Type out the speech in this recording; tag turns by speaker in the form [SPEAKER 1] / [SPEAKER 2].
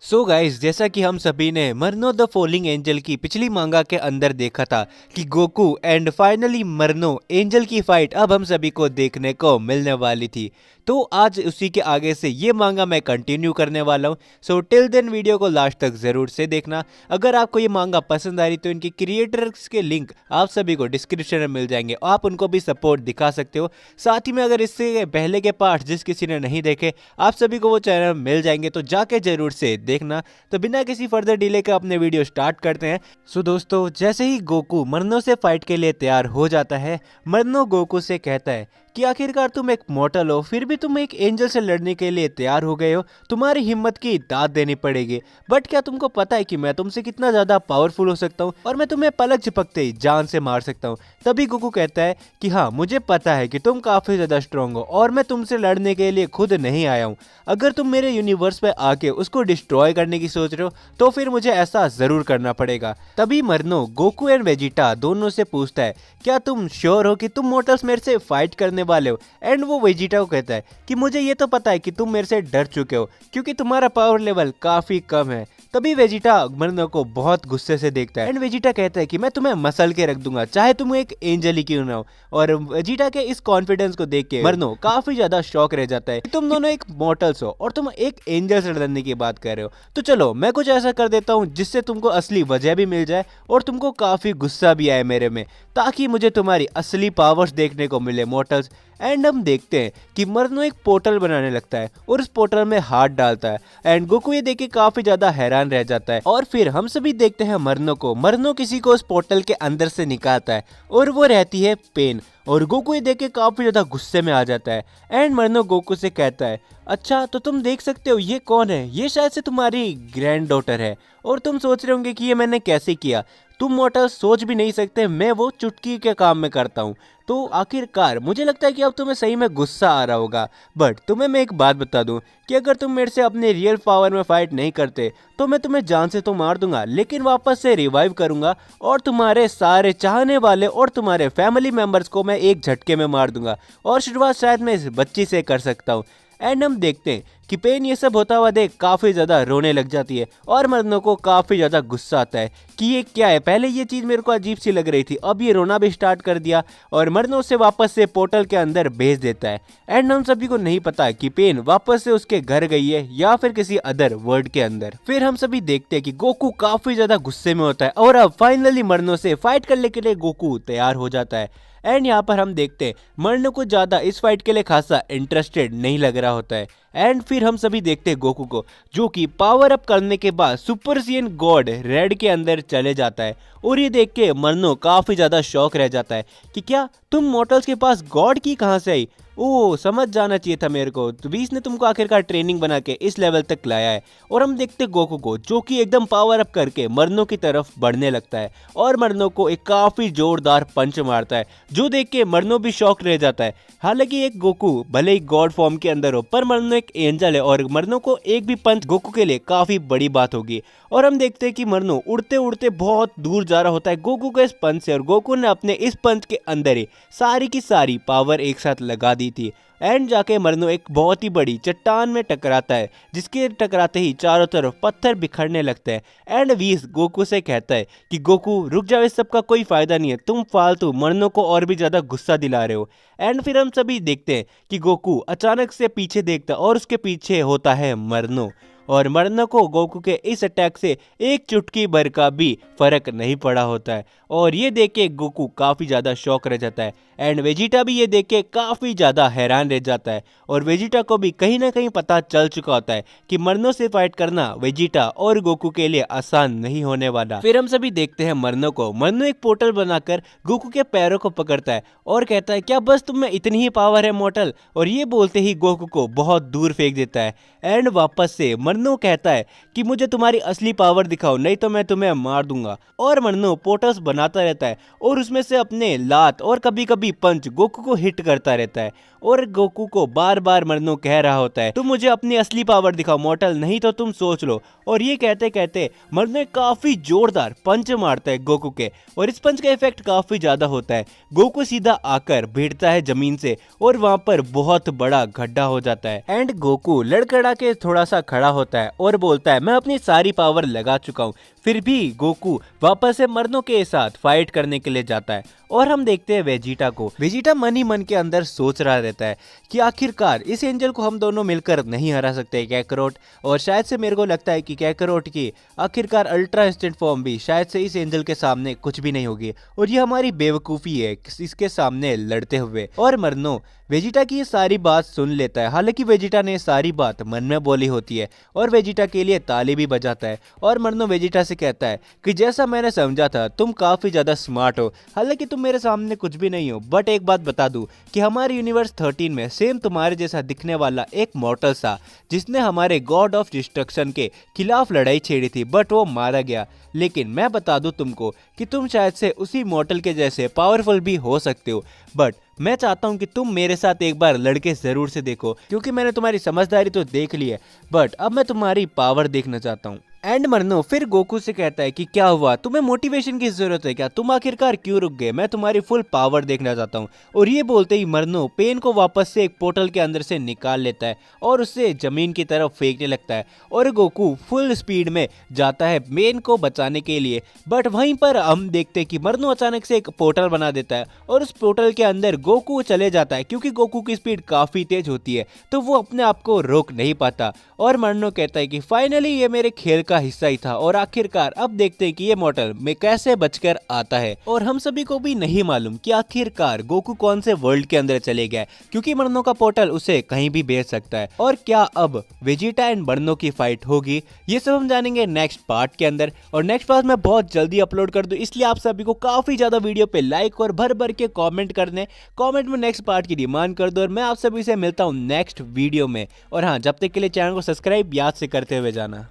[SPEAKER 1] So guys, जैसा कि हम सभी ने मरनो द फॉलिंग एंजल की पिछली मांगा के अंदर देखा था कि गोकू एंड फाइनली मरनो एंजल की फाइट अब हम सभी को देखने को मिलने वाली थी। तो आज उसी के आगे से ये मांगा मैं कंटिन्यू करने वाला हूँ। सो टिल देन वीडियो को लास्ट तक जरूर से देखना। अगर आपको ये मांगा पसंद आ रही तो इनके क्रिएटर्स के लिंक आप सभी को डिस्क्रिप्शन में मिल जाएंगे, आप उनको भी सपोर्ट दिखा सकते हो। साथ ही में अगर इससे पहले के पार्ट जिस किसी ने नहीं देखे आप सभी को वो चैनल मिल जाएंगे, तो जाके जरूर से देखना। तो बिना किसी फर्दर डिले के अपने वीडियो स्टार्ट करते हैं। सो दोस्तों, जैसे ही गोकू मरनो से फाइट के लिए तैयार हो जाता है, मरनो गोकू से कहता है कि आखिरकार तुम एक मॉर्टल हो, फिर भी तुम एक एंजल से लड़ने के लिए तैयार हो गए हो, तुम्हारी हिम्मत की दाद देनी पड़ेगी। बट क्या तुमको पता है कि मैं तुमसे कितना ज्यादा पावरफुल हो सकता हूँ और मैं तुम्हें पलक झपकते ही जान से मार सकता हूँ। तभी गोकू कहता है कि हाँ, मुझे पता है कि तुम काफी ज्यादा स्ट्रांग हो और मैं तुमसे लड़ने के लिए खुद नहीं आया हूँ। अगर तुम मेरे यूनिवर्स पे आके उसको डिस्ट्रॉय करने की सोच रहे हो तो फिर मुझे ऐसा जरूर करना पड़ेगा। तभी मरनो गोकू एंड वेजिटा दोनों से पूछता है, क्या तुम श्योर हो कि तुम मोटर्स मेरे से फाइट करने वाले हो? एंड वो वेजिटा को कहता है कि मुझे ये तो पता है कि तुम मेरे से डर चुके हो क्योंकि तुम्हारा पावर लेवल काफी कम है। तभी वेजिटा मरनो को बहुत गुस्से से देखता है एंड वेजिटा कहता है कि मैं तुम्हें मसल के रख दूंगा, चाहे तुम एक एंजल ही क्यों ना हो। और वेजिटा के इस कॉन्फिडेंस को देख के मरनो काफी ज्यादा शॉक रह जाता है कि तुम दोनों एक मॉर्टल्स हो और तुम एक एंजल से लड़ने की बात कर रहे हो। तो चलो मैं कुछ ऐसा कर देता हूँ जिससे तुमको असली वजह भी मिल जाए और तुमको काफी गुस्सा भी आए मेरे में, ताकि मुझे तुम्हारी असली पावर्स देखने को मिले मॉर्टल्स। एंड हम देखते हैं कि मरनो एक पोर्टल बनाने लगता है और उस पोर्टल में हाथ डालता है एंड गोकू ये देख के काफी ज्यादा हैरान रह जाता है। और फिर हम सभी देखते हैं मरनो किसी को उस पोर्टल के अंदर से निकालता है और वो रहती है पेन। और गोकू ये देख के काफी ज्यादा गुस्से में आ जाता है एंड मरनो गोकू से कहता है, अच्छा तो तुम देख सकते हो ये कौन है, ये शायद से तुम्हारी ग्रैंड डॉटर है। और तुम सोच रहे होंगे कि ये मैंने कैसे किया, तुम मोटर सोच भी नहीं सकते मैं वो चुटकी के काम में करता हूँ। तो आखिरकार मुझे लगता है कि अब तुम्हें सही में गुस्सा आ रहा होगा, बट तुम्हें मैं एक बात बता दूं कि अगर तुम मेरे से अपने रियल पावर में फाइट नहीं करते तो मैं तुम्हें जान से तो मार दूंगा, लेकिन वापस से रिवाइव करूंगा और तुम्हारे सारे चाहने वाले और तुम्हारे फैमिली मेंबर्स को मैं एक झटके में मार दूंगा। और शुरुआत शायद मैं इस बच्ची से कर सकता हूँ। एंड हम देखते हैं कि पेन ये सब होता हुआ देख काफी ज्यादा रोने लग जाती है और मरनो को काफी ज्यादा गुस्सा आता है कि ये क्या है, पहले ये चीज मेरे को अजीब सी लग रही थी, अब ये रोना भी स्टार्ट कर दिया और मरनो उसे वापस से पोर्टल के अंदर भेज देता है। एंड हम सभी को नहीं पता कि पेन वापस से उसके घर गई है या फिर किसी अदर वर्ल्ड के अंदर। फिर हम सभी देखते हैं कि गोकू काफी ज्यादा गुस्से में होता है और अब फाइनली मरनो से फाइट करने के लिए गोकू तैयार हो जाता है। एंड यहाँ पर हम देखते हैं मरनो को ज्यादा इस फाइट के लिए खासा इंटरेस्टेड नहीं लग रहा होता है। एंड फिर हम सभी देखते हैं गोकू को जो कि पावर अप करने के बाद सुपरसियन गॉड रेड के अंदर चले जाता है। और ये देख के मरनो काफी ज्यादा शॉक रह जाता है कि क्या तुम मॉर्टल्स के पास गॉड की कहां से आई? ओ, समझ जाना चाहिए था मेरे को, तो बीस ने तुमको आखिरकार ट्रेनिंग बना के इस लेवल तक लाया है। और हम देखते गोकू को जो कि एकदम पावर अप करके मरनो की तरफ बढ़ने लगता है और मरनो को एक काफी जोरदार पंच मारता है जो देख के मरनो भी शॉक रह जाता है। हालांकि एक गोकू भले ही गॉड फॉर्म के अंदर हो पर मरनो एक एंजल है और मरनो को एक भी पंच गोकू के लिए काफी बड़ी बात होगी। और हम देखते हैं कि मरनो उड़ते उड़ते बहुत दूर जा रहा होता है गोकू के इस पंच से और गोकू ने अपने इस पंच के अंदर ही सारी की सारी पावर एक साथ लगा दी थी। एंड जाके मरनो एक बहुत ही बड़ी चट्टान में टकराता है जिसके टकराते ही चारों तरफ पत्थर बिखरने लगते हैं। एंड वीस गोकू से कहता है कि गोकू रुक जाओ, इस सब का कोई फायदा नहीं है, तुम फालतू मरनो को और भी ज्यादा गुस्सा दिला रहे हो। एंड फिर हम सभी देखते हैं कि गोकू अचानक से पीछे देखता है और उसके पीछे होता है मरनो। और मरनो को गोकू के इस अटैक से एक चुटकी भर का भी फर्क नहीं पड़ा होता है और ये देख के गोकू काफी ज्यादा शॉक रह जाता है। एंड वेजिटा भी ये देख के काफी ज्यादा हैरान रह जाता है और वेजिटा को भी कहीं ना कहीं पता चल चुका होता है कि मरनो से फाइट करना वेजिटा और गोकू के लिए आसान नहीं होने वाला। फिर हम सभी देखते हैं मरनो एक पोर्टल बनाकर गोकू के पैरों को पकड़ता है और कहता है, क्या बस तुम में इतनी ही पावर है मॉर्टल? और ये बोलते ही गोकू को बहुत दूर फेंक देता है। एंड वापस से मरनो कहता है कि मुझे तुम्हारी असली पावर दिखाओ नहीं तो मैं तुम्हें मार दूंगा। और मरनो पोर्टल्स बनाता रहता है और उसमें से अपने लात और कभी कभी पंच गोकू को हिट करता रहता है और गोकू को बार बार मरनो कह रहा होता है, तुम मुझे अपनी असली पावर दिखाओ मॉर्टल, नहीं तो तुम सोच लो। और ये कहते कहते मरनो काफी जोरदार पंच मारता है गोकू के और इस पंच का इफेक्ट काफी ज्यादा होता है। गोकू सीधा आकर भिड़ता है जमीन से और वहां पर बहुत बड़ा गड्ढा हो जाता है। एंड गोकू लड़खड़ा के थोड़ा सा खड़ा होता होता है और बोलता है मैं अपनी सारी पावर लगा चुका हूँ। फिर भी गोकू वापस से मरनो के साथ फाइट करने के लिए जाता है और हम देखते हैं वेजिटा को। वेजिटा मन ही मन के अंदर सोच रहा रहता है कि आखिरकार इस एंजल को हम दोनों मिलकर नहीं हरा सकते कैकरोट, और शायद से मेरे को लगता है कि कैकरोट की आखिरकार अल्ट्रा इंस्टेंट फॉर्म भी शायद से इस एंजल के सामने कुछ भी नहीं होगी और ये हमारी बेवकूफ़ी है इसके सामने लड़ते हुए। और मरनो वेजिटा की ये सारी बात सुन लेता है। हालांकि वेजिटा ने सारी बात मन में बोली होती है और वेजिटा के लिए ताली भी बजाता है और मरनो वेजिटा से कहता है कि जैसा मैंने समझा था तुम काफ़ी ज़्यादा स्मार्ट हो, हालांकि तुम मेरे सामने कुछ भी नहीं हो, बट एक बात बता दूं कि हमारे यूनिवर्स 13 में सेम तुम्हारे जैसा दिखने वाला एक मॉर्टल था जिसने हमारे गॉड ऑफ डिस्ट्रक्शन के खिलाफ लड़ाई छेड़ी थी, बट वो मारा गया। लेकिन मैं बता दूं तुमको कि तुम शायद से उसी मॉर्टल के जैसे पावरफुल भी हो सकते हो, बट मैं चाहता हूं कि तुम मेरे साथ एक बार लड़के जरूर से देखो, क्योंकि मैंने तुम्हारी समझदारी तो देख ली है बट अब मैं तुम्हारी पावर देखना चाहता हूं। एंड मरनो फिर गोकू से कहता है कि क्या हुआ, तुम्हें मोटिवेशन की जरूरत है क्या, तुम आखिरकार क्यों रुक गए, मैं तुम्हारी फुल पावर देखना चाहता हूँ। और ये बोलते ही मरनो पेन को वापस से एक पोर्टल के अंदर से निकाल लेता है और उससे जमीन की तरफ फेंकने लगता है और गोकू फुल स्पीड में जाता है पेन को बचाने के लिए। बट वहीं पर हम देखते हैं कि मरनो अचानक से एक पोर्टल बना देता है और उस पोर्टल के अंदर गोकू चले जाता है। क्योंकि गोकू की स्पीड काफी तेज होती है तो वो अपने आप को रोक नहीं पाता और मरनो कहता है कि फाइनली ये मेरे खेल का हिस्सा ही था और आखिरकार अब देखते हैं कि ये मॉडल में कैसे बचकर आता है। और हम सभी को भी नहीं मालूम कि आखिरकार गोकू कौन से वर्ल्ड के अंदर चले गए, क्योंकि मरनो का पोर्टल उसे कहीं भी भेज सकता है। और क्या अब वेजिटा एंड मरनो की फाइट होगी, ये सब हम जानेंगे नेक्स्ट पार्ट के अंदर। और नेक्स्ट पार्ट मैं बहुत जल्दी अपलोड कर दूं, इसलिए आप सभी को काफी ज्यादा वीडियो पे लाइक और भर भर के कॉमेंट करने, कॉमेंट में नेक्स्ट पार्ट की डिमांड कर दो और मैं आप सभी से मिलता हूँ नेक्स्ट वीडियो में। और हाँ, जब तक के लिए चैनल को सब्सक्राइब याद से करते हुए जाना।